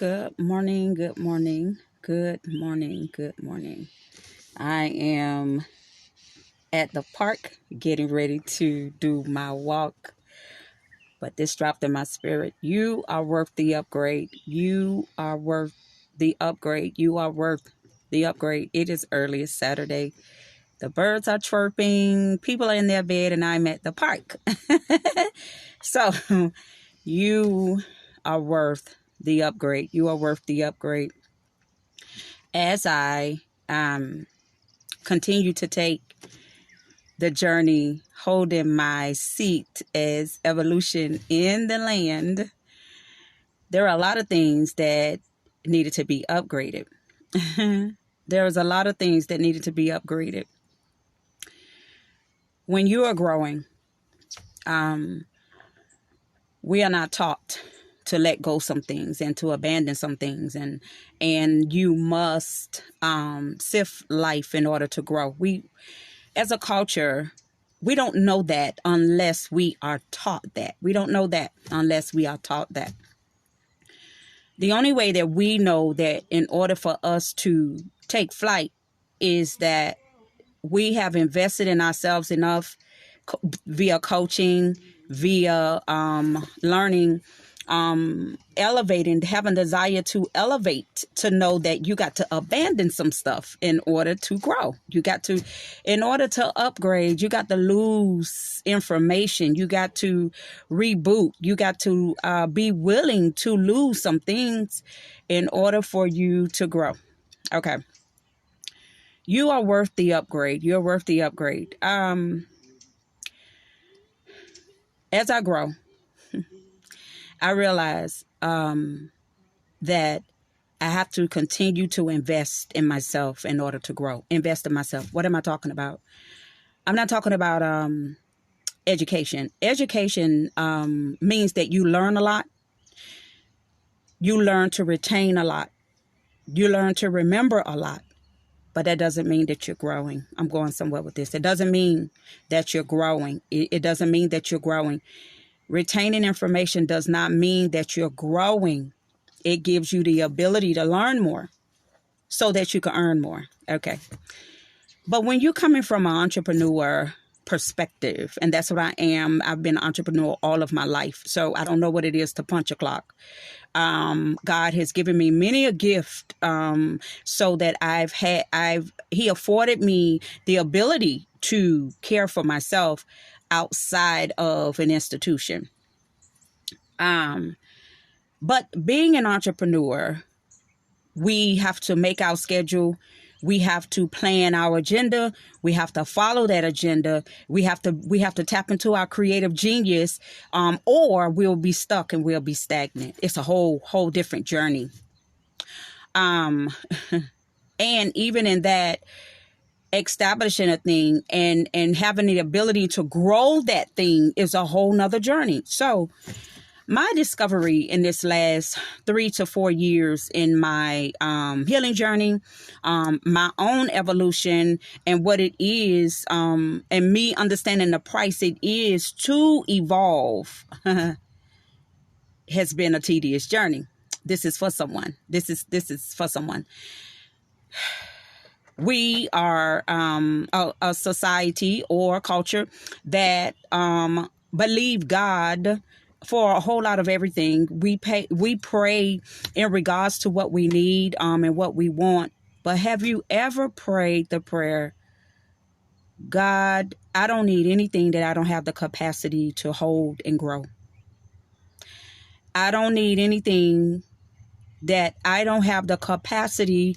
Good morning, good morning, good morning, good morning. I am at the park getting ready to do my walk, but this dropped in my spirit. You are worth the upgrade. You are worth the upgrade. You are worth the upgrade. It is early, it's Saturday. The birds are chirping, people are in their bed, and I'm at the park. So, you are worth the upgrade. You are worth the upgrade. As I continue to take the journey, holding my seat as evolution in the land, there are a lot of things that needed to be upgraded. There was a lot of things that needed to be upgraded. When you are growing, we are not taught to let go some things and to abandon some things, and you must sift life in order to grow. We, as a culture, we don't know that unless we are taught that. We don't know that unless we are taught that. The only way that we know that in order for us to take flight is that we have invested in ourselves enough via coaching, via learning, elevating, having desire to elevate, to know that you got to abandon some stuff in order to grow. You got to, in order to upgrade, you got to lose information. You got to reboot. You got to be willing to lose some things in order for you to grow. Okay. You are worth the upgrade. You're worth the upgrade. As I grow, I realize that I have to continue to invest in myself in order to grow. Invest in myself. What am I talking about? I'm not talking about education. Education means that you learn a lot. You learn to retain a lot. You learn to remember a lot. But that doesn't mean that you're growing. I'm going somewhere with this. It doesn't mean that you're growing. It doesn't mean that you're growing. Retaining information does not mean that you're growing. It gives you the ability to learn more so that you can earn more. Okay. But when you're coming from an entrepreneur perspective, and that's what I am, I've been an entrepreneur all of my life. So I don't know what it is to punch a clock. God has given me many a gift, so that he afforded me the ability to care for myself outside of an institution. But being an entrepreneur, we have to make our schedule. We have to plan our agenda. We have to follow that agenda. We have to tap into our creative genius, or we'll be stuck and we'll be stagnant. It's a whole different journey. And even in that, establishing a thing and having the ability to grow that thing is a whole nother journey. So my discovery in this last 3 to 4 years in my healing journey, my own evolution, and what it is, and me understanding the price it is to evolve, has been a tedious journey. This is for someone. This is for someone. We are a society or culture that believe God for a whole lot of everything. We pray in regards to what we need and what we want. But have you ever prayed the prayer, God, I don't need anything that I don't have the capacity to hold and grow. I don't need anything that I don't have the capacity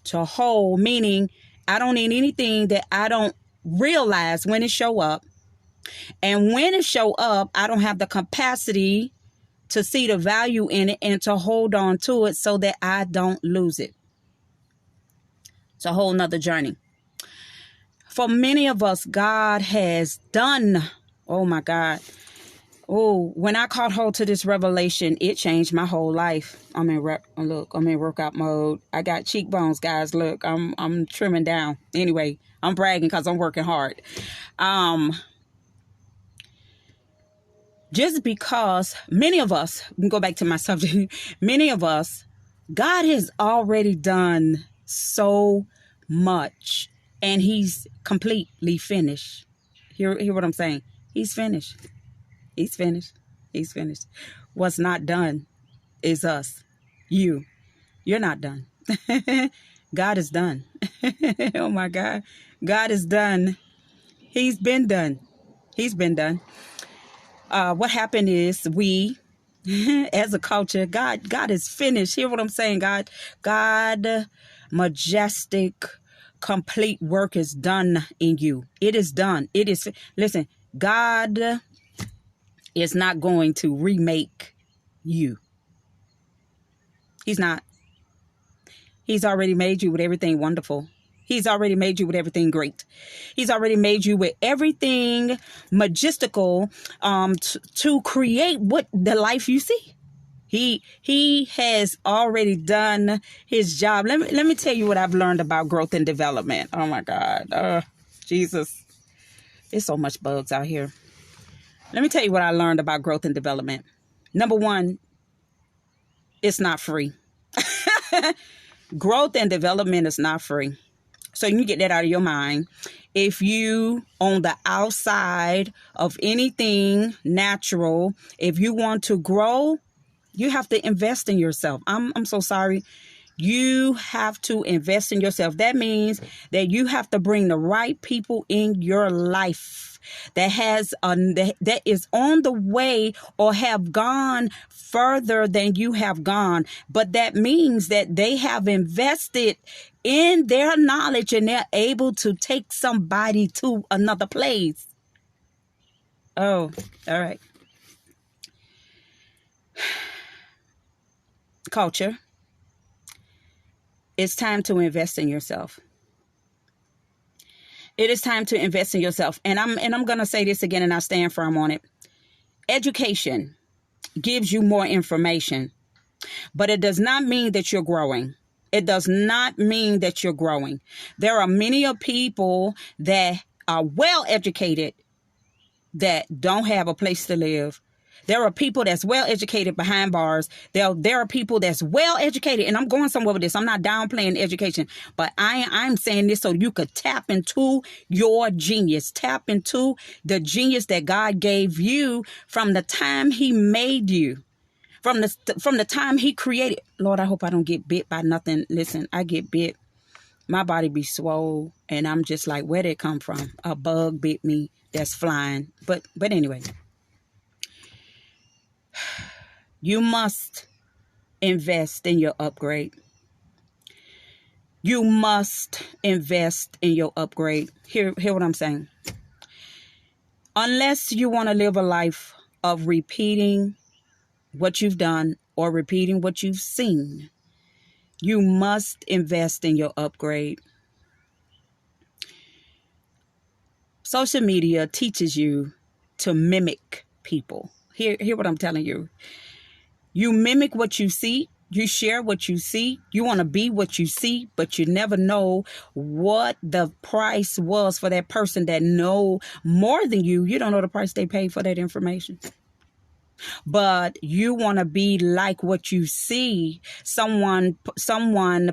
to hold, meaning I don't need anything that I don't realize when it show up. And when it show up, I don't have the capacity to see the value in it and to hold on to it so that I don't lose it. It's a whole nother journey. For many of us, God has done, oh my God. Oh, when I caught hold to this revelation, it changed my whole life. I'm in workout mode. I got cheekbones, guys. Look, I'm trimming down. Anyway, I'm bragging because I'm working hard. Just because many of us, we can go back to my subject, many of us God has already done so much, and he's completely finished. Hear what I'm saying? He's finished. He's finished. He's finished. What's not done is us. You're not done. God is done. Oh my God. God is done. He's been done. He's been done. What happened is we, as a culture, God is finished. Hear what I'm saying? God, majestic, complete work is done in you. It is done. It is. Listen, God is not going to remake you. He's not. He's already made you with everything wonderful. He's already made you with everything great. He's already made you with everything majestical to create what the life you see. He has already done his job. Let me tell you what I've learned about growth and development. Oh my God. Jesus. There's so much bugs out here. Let me tell you what I learned about growth and development. Number one, it's not free. Growth and development is not free. So you can get that out of your mind. If you on the outside of anything natural, if you want to grow, you have to invest in yourself. I'm so sorry. You have to invest in yourself. That means that you have to bring the right people in your life that is on the way or have gone further than you have gone. But that means that they have invested in their knowledge and they're able to take somebody to another place. Oh, all right. Culture. It's time to invest in yourself. It is time to invest in yourself. And I'm going to say this again, and I stand firm on it. Education gives you more information, but it does not mean that you're growing. It does not mean that you're growing. There are many people that are well educated that don't have a place to live. There are people that's well educated behind bars. There are people that's well educated, and I'm going somewhere with this. I'm not downplaying education, but I'm saying this so you could tap into your genius, tap into the genius that God gave you from the time He made you, from the time He created. Lord, I hope I don't get bit by nothing. Listen, I get bit. My body be swole, and I'm just like, where did it come from? A bug bit me that's flying. But anyway. You must invest in your upgrade. You must invest in your upgrade. Hear what I'm saying. Unless you want to live a life of repeating what you've done or repeating what you've seen, you must invest in your upgrade. Social media teaches you to mimic people. Hear what I'm telling you. You mimic what you see. You share what you see. You want to be what you see, but you never know what the price was for that person that know more than you. You don't know the price they paid for that information. But you want to be like what you see. Someone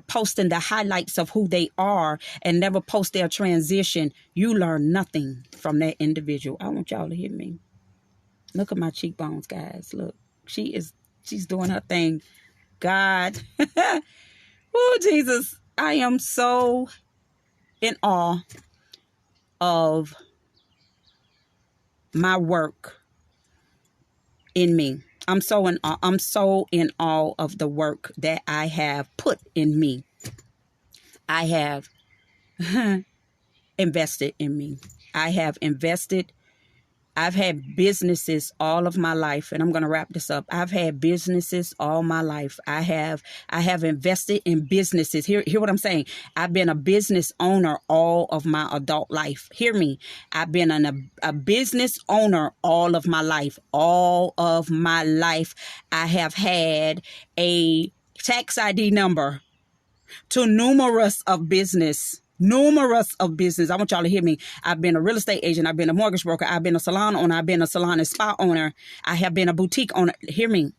posting the highlights of who they are and never post their transition. You learn nothing from that individual. I want y'all to hear me. Look at my cheekbones, guys. Look, she's doing her thing. God. Oh, Jesus. I am so in awe of my work in me. I'm so in awe of the work that I have put in me. I have invested in me. I've had businesses all of my life, and I'm going to wrap this up. I've had businesses all my life. I have invested in businesses. Hear what I'm saying. I've been a business owner all of my adult life. Hear me. I've been a business owner all of my life. All of my life, I have had a tax ID number to numerous of business. I want y'all to hear me. I've been a real estate agent. I've been a mortgage broker. I've been a salon owner. I've been a salon and spa owner. I have been a boutique owner. Hear me.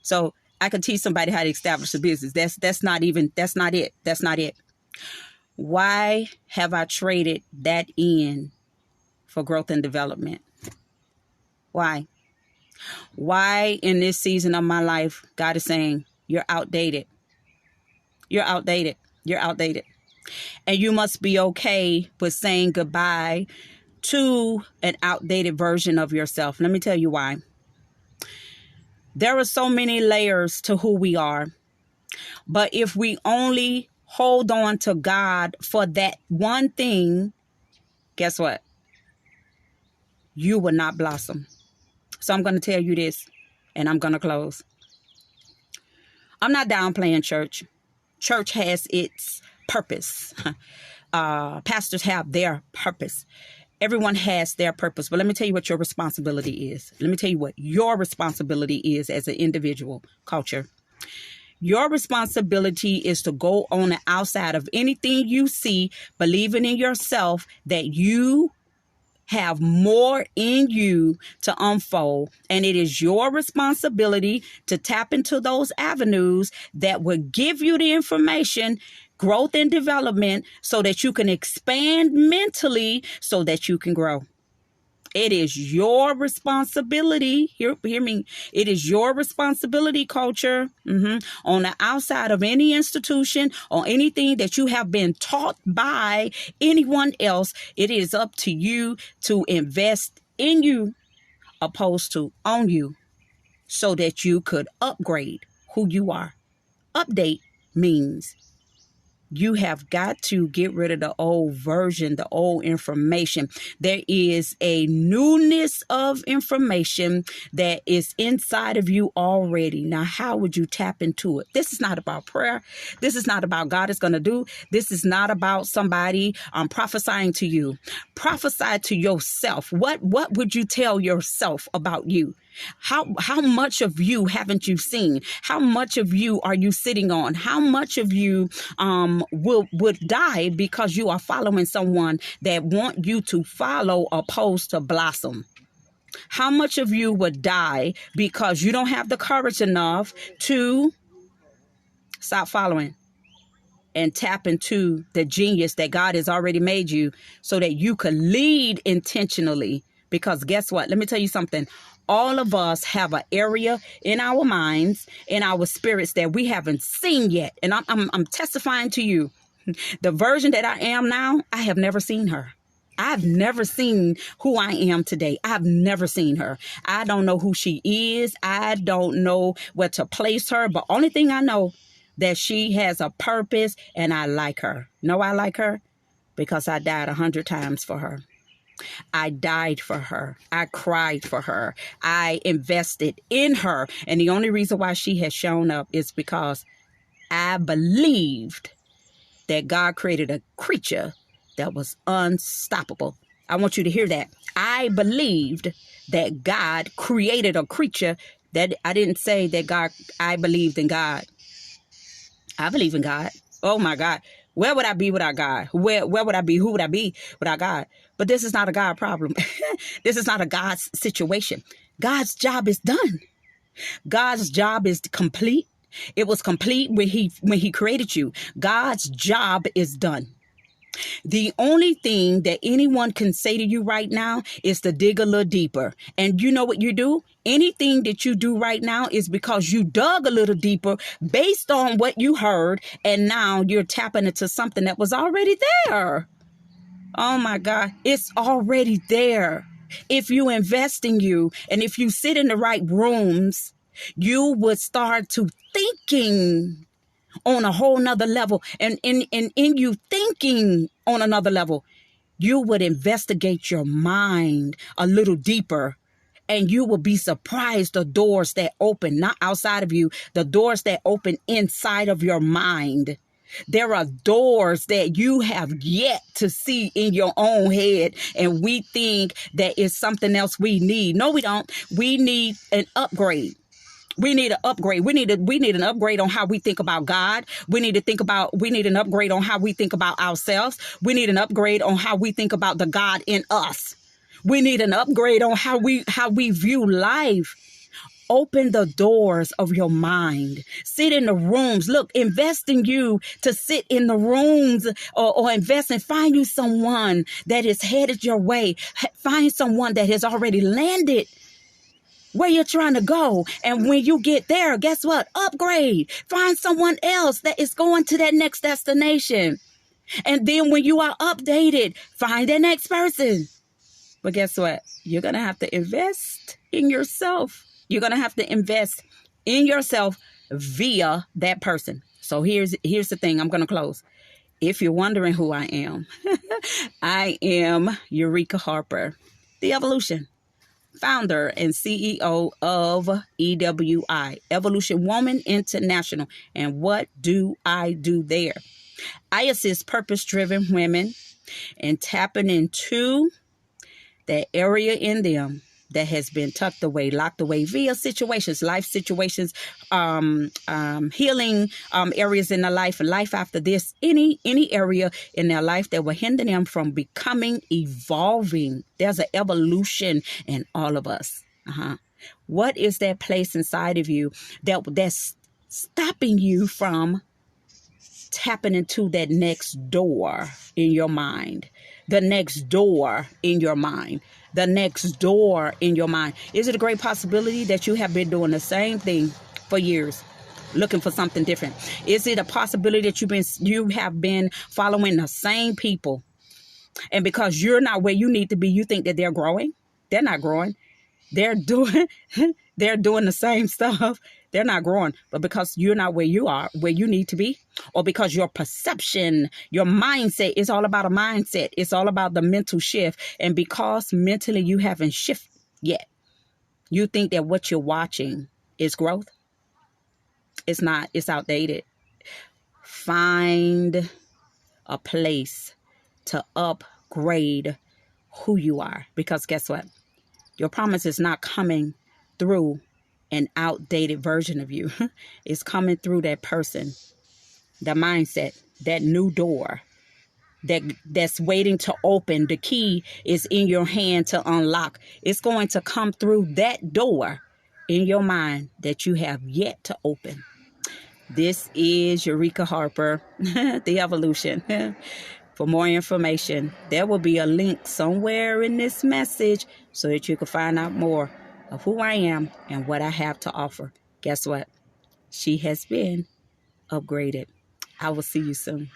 So I could teach somebody how to establish a business. That's not it. That's not it. Why have I traded that in for growth and development? Why? Why in this season of my life, God is saying, you're outdated. You're outdated. You're outdated. And you must be okay with saying goodbye to an outdated version of yourself. Let me tell you why. There are so many layers to who we are. But if we only hold on to God for that one thing, guess what? You will not blossom. So I'm going to tell you this, and I'm going to close. I'm not downplaying church. Church has its purpose. Pastors have their purpose. Everyone has their purpose. But let me tell you what your responsibility is. Let me tell you what your responsibility is as an individual, culture. Your responsibility is to go on the outside of anything you see, believing in yourself that you have more in you to unfold. And it is your responsibility to tap into those avenues that will give you the information, growth and development, so that you can expand mentally, so that you can grow. It is your responsibility. Hear me. It is your responsibility, culture, on the outside of any institution or anything that you have been taught by anyone else. It is up to you to invest in you opposed to on you, so that you could upgrade who you are. Update means you have got to get rid of the old version, the old information. There is a newness of information that is inside of you already. Now, how would you tap into it? This is not about prayer. This is not about God is going to do. This is not about somebody prophesying to you. Prophesy to yourself. What would you tell yourself about you? How much of you haven't you seen? How much of you are you sitting on? How much of you would die because you are following someone that want you to follow opposed to blossom? How much of you would die because you don't have the courage enough to stop following and tap into the genius that God has already made you, so that you could lead intentionally? Because guess what? Let me tell you something. All of us have an area in our minds, in our spirits, that we haven't seen yet. And I'm testifying to you. The version that I am now, I have never seen her. I've never seen who I am today. I've never seen her. I don't know who she is. I don't know where to place her. But only thing I know, that she has a purpose, and I like her. No, I like her because I died 100 times for her. I died for her. I cried for her. I invested in her. And the only reason why she has shown up is because I believed that God created a creature that was unstoppable. I want you to hear that. I believed that God created a creature that I didn't say that God, I believed in God. I believe in God. Oh my God. Where would I be without God? Where would I be? Who would I be without God? But this is not a God problem. This is not a God's situation. God's job is done. God's job is complete. It was complete when he created you. God's job is done. The only thing that anyone can say to you right now is to dig a little deeper. And you know what you do? Anything that you do right now is because you dug a little deeper based on what you heard. And now you're tapping into something that was already there. Oh my God, it's already there. If you invest in you, and if you sit in the right rooms, you would start to thinking on a whole nother level. And in you thinking on another level, you would investigate your mind a little deeper, and you will be surprised the doors that open, not outside of you, the doors that open inside of your mind. There are doors that you have yet to see in your own head, and we think that it's something else we need. No, we don't. We need an upgrade. We need an upgrade. We need an upgrade on how we think about God. We need an upgrade on how we think about ourselves. We need an upgrade on how we think about the God in us. We need an upgrade on how we view life. Open the doors of your mind. Sit in the rooms. Look, invest in you to sit in the rooms, or invest and find you someone that is headed your way. Find someone that has already landed where you're trying to go. And when you get there, guess what? Upgrade. Find someone else that is going to that next destination. And then when you are updated, find the next person. But guess what? You're going to have to invest in yourself. You're going to have to invest in yourself via that person. So here's the thing. I'm going to close. If you're wondering who I am, I am Eureka Harper, the Evolution, founder and CEO of EWI, Evolution Woman International. And what do I do there? I assist purpose-driven women in tapping into that area in them that has been tucked away, locked away via situations, life situations, healing areas in their life, and life after this, any area in their life that will hinder them from becoming, evolving. There's an evolution in all of us. What is that place inside of you that's stopping you from tapping into that next door in your mind? The next door in your mind. The next door in your mind. Is it a great possibility that you have been doing the same thing for years, looking for something different? Is it a possibility that you have been following the same people, and because you're not where you need to be, you think that they're growing? They're not growing. They're doing the same stuff. They're not growing. But because you're not where you need to be, or because your perception, your mindset, is all about a mindset. It's all about the mental shift. And because mentally you haven't shifted yet, you think that what you're watching is growth. It's not. It's outdated. Find a place to upgrade who you are. Because guess what? Your promise is not coming through an outdated version of you. It's coming through that person, the mindset, that new door that's waiting to open. The key is in your hand to unlock. It's going to come through that door in your mind that you have yet to open. This is Eureka Harper, the Evolution. For more information, there will be a link somewhere in this message so that you can find out more of who I am and what I have to offer. Guess what? She has been upgraded. I will see you soon.